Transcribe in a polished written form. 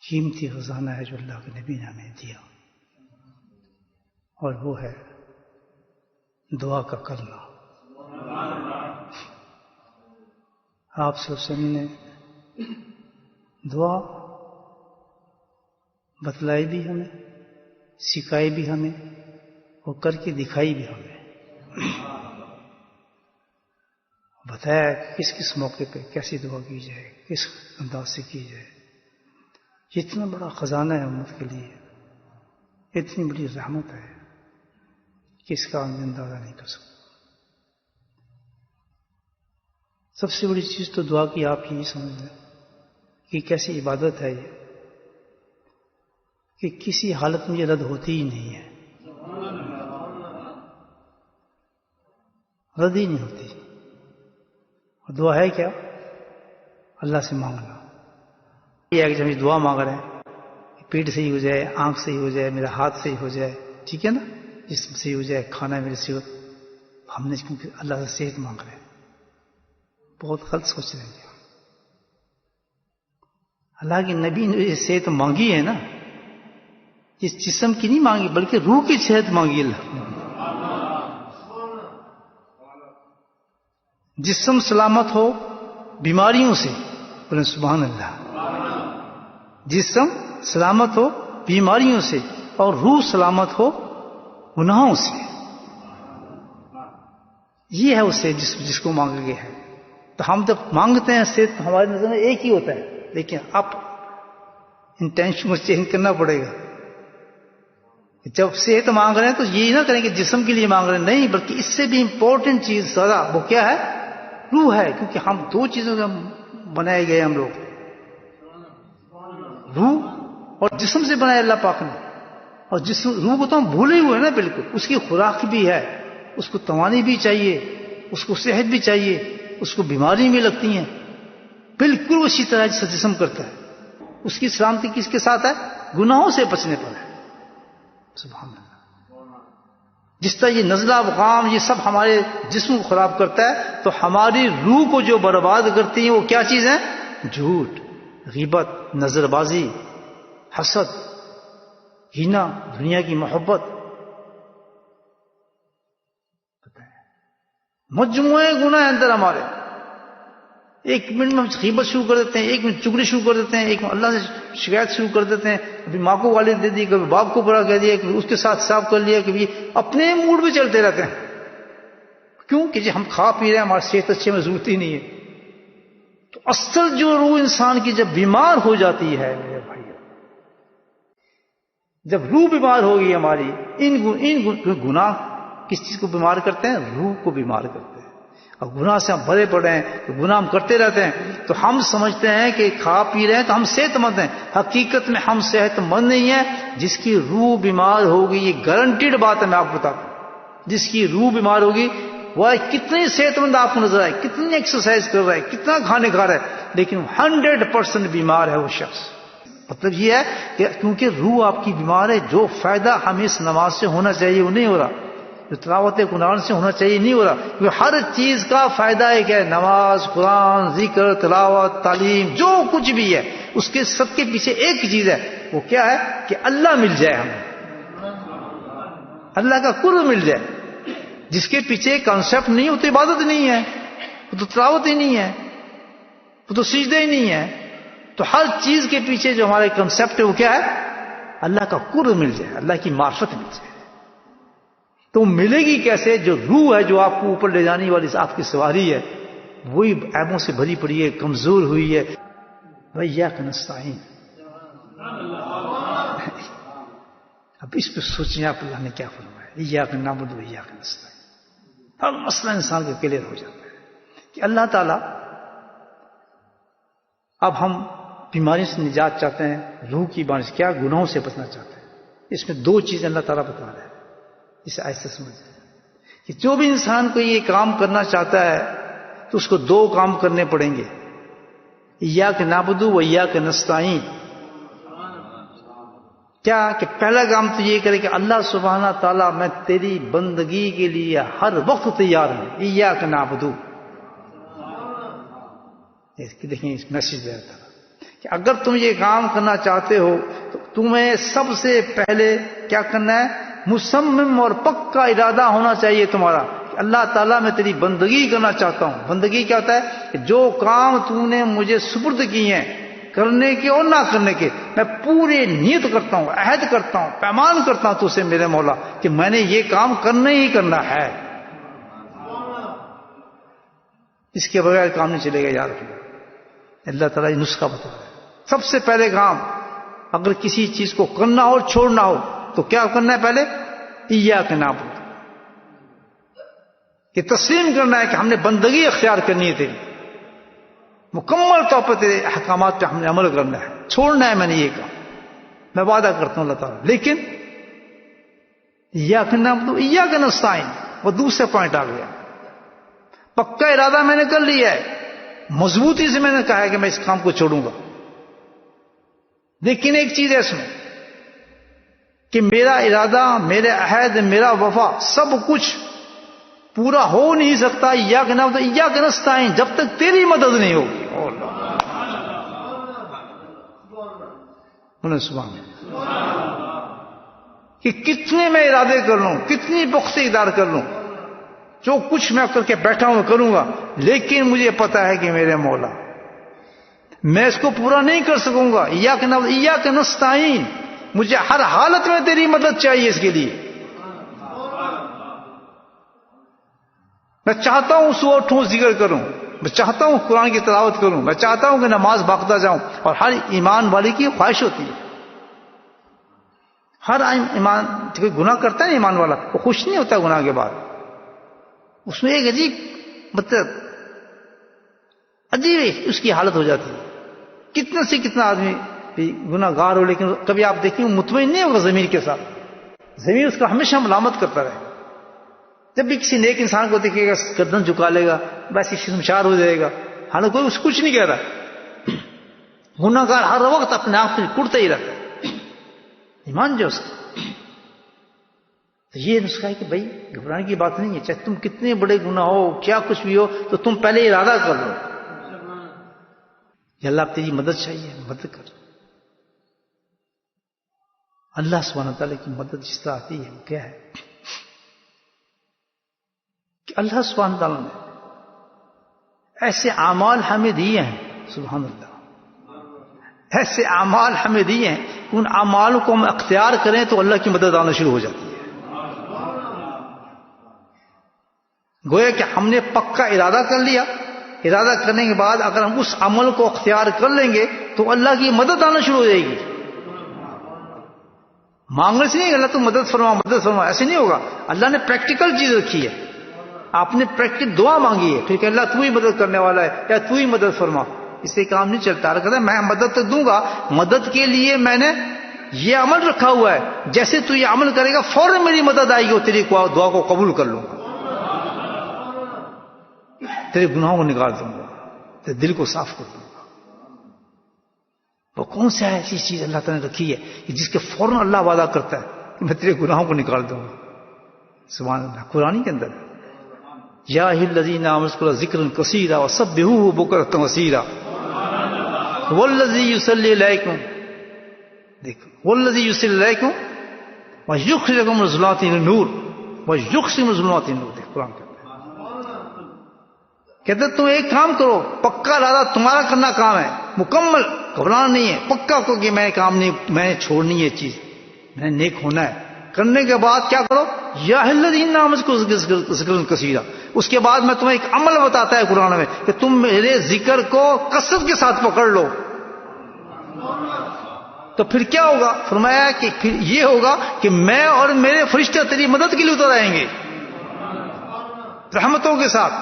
قیمتی خزانہ ہے جو اللہ کے نبی نے ہمیں دیا، اور وہ ہے دعا کا کرنا۔ آپ صلی اللہ علیہ وسلم نے دعا بتلائی بھی ہمیں، سکھائی بھی ہمیں، اور کر کے دکھائی بھی ہمیں، بتایا کہ کس کس موقع پہ کیسی دعا کی جائے، کس انداز سے کی جائے۔ یہ اتنا بڑا خزانہ ہے امت کے لیے، اتنی بڑی رحمت ہے کہ اس کا ہم اندازہ نہیں کر سکتے۔ سب سے بڑی چیز تو دعا کی آپ یہی سمجھ لیں کہ کیسی عبادت ہے یہ، کہ کسی حالت میں یہ رد ہوتی ہی نہیں ہے، رد ہی نہیں ہوتی۔ اور دعا ہے کیا؟ اللہ سے مانگنا۔ یہ ہے کہ جب ہم دعا مانگ رہے ہیں، پیٹ صحیح ہو جائے، آنکھ صحیح ہو جائے، میرا ہاتھ صحیح ہو جائے، ٹھیک ہے نا، جسم صحیح ہو جائے، کھانا میرے صحیح ہو، ہم نے اللہ سے صحت مانگ رہے ہیں، بہت غلط سوچ رہے ہیں۔ اللہ کے نبی نے یہ صحت مانگی ہے نا، اس جسم کی نہیں مانگی بلکہ روح کی صحت مانگی اللہ نے۔ جسم سلامت ہو بیماریوں سے، بولے سبحان اللہ، جسم سلامت ہو بیماریوں سے، اور روح سلامت ہو گناہوں سے۔ یہ ہے اسے جس کو مانگا گیا ہے۔ تو ہم جب مانگتے ہیں صحت، ہماری نظر میں ایک ہی ہوتا ہے، لیکن اب انٹینشن کو چینج کرنا پڑے گا۔ جب صحت مانگ رہے ہیں تو یہ نہ کریں کہ جسم کے لیے مانگ رہے ہیں، نہیں، بلکہ اس سے بھی امپورٹنٹ چیز زیادہ وہ کیا ہے؟ روح ہے، کیونکہ ہم دو چیزوں سے بنائے گئے، ہم لوگ روح اور جسم سے بنائے اللہ پاک نے۔ اور جسم، روح کو تو ہم بھولے ہوئے نا بالکل، اس کی خوراک بھی ہے، اس کو توانائی بھی چاہیے، اس کو صحت بھی چاہیے، اس کو بیماری بھی لگتی ہیں، بالکل اسی طرح جیسا جسم کرتا ہے۔ اس کی سلامتی کس کے ساتھ ہے؟ گناہوں سے بچنے پر ہے۔ سبحان اللہ۔ جس طرح یہ نزلہ غام یہ سب ہمارے جسم کو خراب کرتا ہے، تو ہماری روح کو جو برباد کرتی ہیں وہ کیا چیز ہے؟ جھوٹ، غیبت، نظر بازی، حسد، گھینا، دنیا کی محبت، مجموعے گناہ اندر ہمارے۔ ایک منٹ میں غیبت شروع کر دیتے ہیں، ایک منٹ چگلی شروع کر دیتے ہیں، ایک منٹ اللہ سے شکایت شروع کر دیتے ہیں، کبھی ماں کو گالی دے دی، کبھی باپ کو برا کہہ دیا، کبھی اس کے ساتھ حساب کر لیا، کبھی اپنے موڈ میں چلتے رہتے ہیں۔ کیوں کہ ہم کھا پی رہے ہیں، ہماری صحت اچھی میں ضرورت ہی نہیں ہے۔ تو اصل جو روح انسان کی جب بیمار ہو جاتی ہے میرے بھائی، جب روح بیمار ہوگی ہماری، ان گناہ کس چیز کو بیمار کرتے ہیں؟ روح کو بیمار کرتے ہیں۔ اور گناہ سے ہم بھرے پڑے ہیں، تو گناہ ہم کرتے رہتے ہیں، تو ہم سمجھتے ہیں کہ کھا پی رہے ہیں تو ہم صحت مند ہیں۔ حقیقت میں ہم صحت مند نہیں ہیں۔ جس کی روح بیمار ہوگی، یہ گارنٹیڈ بات ہے، میں آپ کو بتاتا ہوں، جس کی روح بیمار ہوگی وہ کتنی صحت مند آپ کو نظر آئے، کتنی ایکسرسائز کر رہا ہے، کتنا کھانے کھا رہا ہے، لیکن 100% بیمار ہے وہ شخص۔ مطلب یہ ہے کہ کیونکہ روح آپ کی بیمار ہے، جو فائدہ ہمیں اس نماز سے ہونا چاہیے وہ نہیں ہو رہا، جو تلاوت قرآن سے ہونا چاہیے نہیں ہو رہا، کیونکہ ہر چیز کا فائدہ ایک ہے، نماز، قرآن، ذکر، تلاوت، تعلیم، جو کچھ بھی ہے اس کے سب کے پیچھے ایک چیز ہے، وہ کیا ہے؟ کہ اللہ مل جائے، ہمیں اللہ کا قرب مل جائے۔ جس کے پیچھے کانسیپٹ نہیں وہ تو عبادت نہیں ہے، وہ تو تلاوت ہی نہیں ہے، وہ تو سجدہ ہی نہیں ہے۔ تو ہر چیز کے پیچھے جو ہمارا کنسپٹ ہے وہ کیا ہے؟ اللہ کا قرب مل جائے، اللہ کی معرفت مل جائے۔ تو ملے گی کیسے؟ جو روح ہے جو آپ کو اوپر لے جانے والی آپ کی سواری ہے، وہی عیبوں سے بھری پڑی ہے، کمزور ہوئی ہے۔ وَإِيَّاكَ نَسْتَعِينُ۔ اب اس پہ سوچیں آپ اللہ نے کیا فرمایا، إِيَّاكَ نَعْبُدُ وَإِيَّاكَ نَسْتَعِينُ۔ ہر مسئلہ انسان کا کلیئر ہو جاتا ہے کہ اللہ تعالیٰ، اب ہم بیماری سے نجات چاہتے ہیں، روح کی بیماری سے کیا؟ گناہوں سے بچنا چاہتے ہیں۔ اس میں دو چیزیں اللہ تعالیٰ بتا رہے ہیں، اسے ایسے سمجھیں کہ جو بھی انسان کو یہ کام کرنا چاہتا ہے تو اس کو دو کام کرنے پڑیں گے، إِيَّاكَ نَعْبُدُ وَإِيَّاكَ نَسْتَعِينُ۔ کیا کہ پہلا کام تو یہ کرے کہ اللہ سبحانہ تعالیٰ میں تیری بندگی کے لیے ہر وقت تیار ہوں، إِيَّاكَ نَعْبُدُ۔ دیکھیں اس میسج دے رہا تھا کہ اگر تم یہ کام کرنا چاہتے ہو تو تمہیں سب سے پہلے کیا کرنا ہے؟ مصمم اور پکا ارادہ ہونا چاہیے تمہارا کہ اللہ تعالیٰ میں تیری بندگی کرنا چاہتا ہوں. بندگی کیا ہوتا ہے؟ کہ جو کام تو نے مجھے سپرد کی ہیں کرنے کے اور نہ کرنے کے، میں پورے نیت کرتا ہوں، عہد کرتا ہوں، پیمان کرتا ہوں تو سے میرے مولا کہ میں نے یہ کام کرنا ہی کرنا ہے. اس کے بغیر کام نہیں چلے گا یار. اللہ تعالیٰ یہ نسخہ بتا رہا ہے. سب سے پہلے کام اگر کسی چیز کو کرنا ہو چھوڑنا ہو تو کیا کرنا ہے؟ پہلے ایاک نعبد، یہ تسلیم کرنا ہے کہ ہم نے بندگی اختیار کرنی ہے تیری، مکمل طور پر تیرے احکامات پہ ہم نے عمل کرنا ہے، چھوڑنا ہے میں نے یہ کام، میں وعدہ کرتا ہوں اللہ تعالیٰ. لیکن ایاک نعبد ایاک نستعین، وہ دوسرا پوائنٹ آ گیا. پکا ارادہ میں نے کر لیا ہے، مضبوطی سے میں نے کہا ہے کہ میں اس کام کو چھوڑوں گا. لیکن ایک چیز ہے اس میں کہ میرا ارادہ، میرے عہد، میرا وفا سب کچھ پورا ہو نہیں سکتا ایاک نعبد ایاک نستعین جب تک تیری مدد نہیں ہوگی. سبحان کہ کتنے میں ارادے کر لوں، کتنی پختہ اقدار کر لوں، جو کچھ میں کر کے بیٹھا ہوں کروں گا، لیکن مجھے پتا ہے کہ میرے مولا میں اس کو پورا نہیں کر سکوں گا. ایاک نعبد ایاک نستعین، مجھے ہر حالت میں تیری مدد چاہیے. اس کے لیے میں چاہتا ہوں صبح اٹھوں ذکر کروں، میں چاہتا ہوں قرآن کی تلاوت کروں، میں چاہتا ہوں کہ نماز باقاعدہ جاؤں، اور ہر ایمان والی کی خواہش ہوتی ہے. ہر ایمان کوئی گناہ کرتا ہے ایمان والا، وہ خوش نہیں ہوتا گناہ کے بعد، اس میں ایک عجیب اس کی حالت ہو جاتی ہے. کتنے سے کتنا آدمی گناہ گار ہو لیکن کبھی آپ دیکھیں وہ مطمئن نہیں ہوگا ضمیر کے ساتھ، ضمیر اس کا ہمیشہ ملامت کرتا رہے. جب بھی کسی نیک انسان کو دیکھے گا گردن جھکا لے گا، ویسے شرمشار ہو جائے گا، حالانکہ کوئی اس کچھ نہیں کہہ رہا. گناہ گار ہر وقت اپنے آپ سے کڑتا ہی رہتا ہے، ایمان جو اس کا. یہ نسخہ ہے کہ بھائی گھبرانے کی بات نہیں ہے، چاہے تم کتنے بڑے گناہ ہو، کیا کچھ بھی ہو، تو تم پہلے ارادہ کر لو کہ اللہ تیری مدد چاہیے، مدد کر. اللہ سبحانہ تعالیٰ کی مدد جس طرح آتی ہے وہ کیا ہے کہ اللہ سبحانہ تعالیٰ نے ایسے اعمال ہمیں دیے ہیں، سبحان اللہ، ایسے اعمال ہمیں دیے ہیں کہ ان اعمال کو ہم اختیار کریں تو اللہ کی مدد آنا شروع ہو جاتی ہے. گویا کہ ہم نے پکا ارادہ کر لیا، ارادہ کرنے کے بعد اگر ہم اس عمل کو اختیار کر لیں گے تو اللہ کی مدد آنا شروع ہو جائے گی. مانگنے سے نہیں کہ اللہ تو مدد فرما مدد فرما، ایسے نہیں ہوگا. اللہ نے پریکٹیکل چیز رکھی ہے، آپ نے پریکٹیکل دعا مانگی ہے، ٹھیک ہے اللہ تو ہی مدد کرنے والا ہے یا تو ہی مدد فرما، اس سے کام نہیں چلتا. کہتا ہے میں مدد تو دوں گا، مدد کے لیے میں نے یہ عمل رکھا ہوا ہے، جیسے تو یہ عمل کرے گا فوراً میری مدد آئے گی اور تیری دعا کو قبول کر لوں گا، تیرے گناہوں کو نکال دوں گا، تیرے دل کو صاف کر دوں گا. وہ کون سا ایسی چیز اللہ تعالیٰ نے رکھی ہے کہ جس کے فوراً اللہ وعدہ کرتا ہے کہ میں تیرے گناہوں کو نکال دوں گا. سبحان اللہ. قرآن کے اندر یا الذین آمنوا اذکروا ذکرا کثیرا وسبحوہ بکرۃ وصیلا والذی یصلی علیکم، دیکھو والذی یصلی علیکم ویخرجکم من الظلمات الی النور ویخرجکم من الظلمات الی النور. دیکھ قرآن کہتے تم ایک کام کرو، پکا ارادہ تمہارا کرنا کام ہے، مکمل گھبرانا نہیں ہے، پکا کو کہ میں کام نہیں، میں نے چھوڑنی ہے چیز، میں نے نیک ہونا ہے. کرنے کے بعد کیا کرو؟ یا الذین آمنوا ذکر کثیرا. اس کے بعد میں تمہیں ایک عمل بتاتا ہے قرآن میں کہ تم میرے ذکر کو کثرت کے ساتھ پکڑ لو. تو پھر کیا ہوگا؟ فرمایا کہ پھر یہ ہوگا کہ میں اور میرے فرشتے تیری مدد کے لیے اتر آئیں گے رحمتوں کے ساتھ.